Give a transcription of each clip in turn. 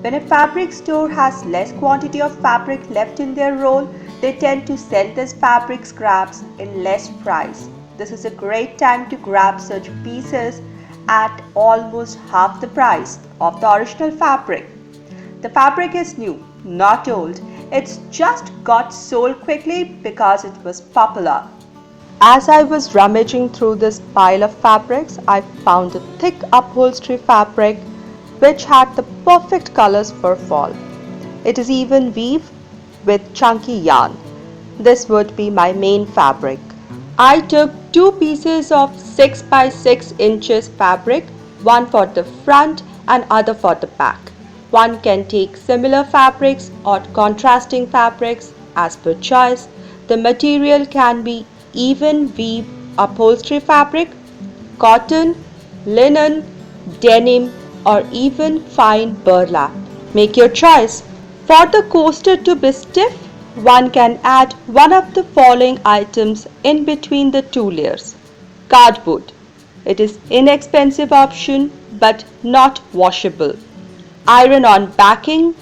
When a fabric store has less quantity of fabric left in their roll, they tend to sell these fabric scraps in less price. This is a great time to grab such pieces at almost half the price of the original fabric. The fabric is new, not old. It's just got sold quickly because it was popular. As I was rummaging through this pile of fabrics, I found a thick upholstery fabric which had the perfect colors for fall. It is even weave with chunky yarn. This would be my main fabric. I took two pieces of 6 by 6 inches fabric, one for the front and other for the back. One can take similar fabrics or contrasting fabrics as per choice. The material can be even weave upholstery fabric, cotton, linen, denim, or even fine burlap. Make your choice. For the coaster to be stiff, one can add one of the following items in between the two layers. Cardboard. It is inexpensive option but not washable. Iron-on backing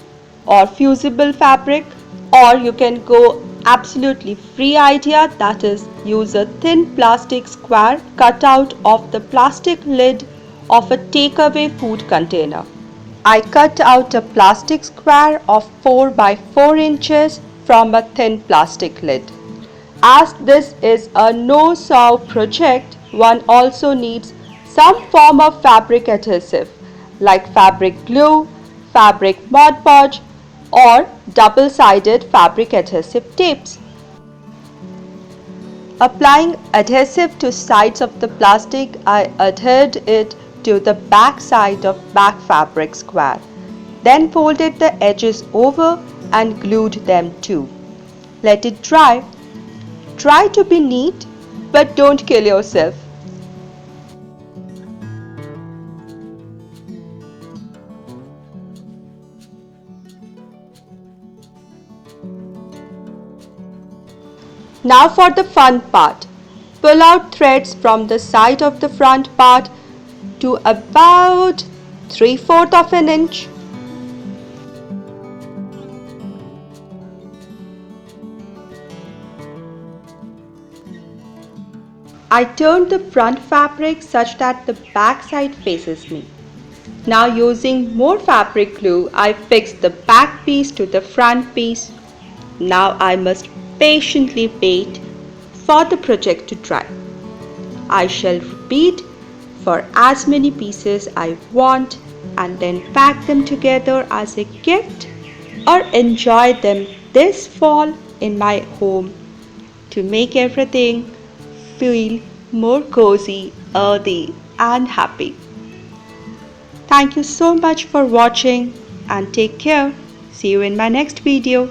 or fusible fabric, or you can go absolutely free idea, that is use a thin plastic square cut out of the plastic lid of a takeaway food container. I cut out a plastic square of 4 by 4 inches from a thin plastic lid. As this is a no-sew project, one also needs some form of fabric adhesive like fabric glue, fabric Mod-Podge, or double-sided fabric adhesive tapes. Applying adhesive to sides of the plastic, I adhered it to the back side of back fabric square. Then folded the edges over and glued them too. Let it dry. Try to be neat, but don't kill yourself. Now for the fun part. Pull out threads from the side of the front part to about 3/4 of an inch. I turned the front fabric such that the back side faces me. Now using more fabric glue, I fixed the back piece to the front piece. Now I must patiently wait for the project to dry. I shall repeat for as many pieces I want and then pack them together as a gift or enjoy them this fall in my home to make everything feel more cozy, earthy and happy. Thank you so much for watching and take care. See you in my next video.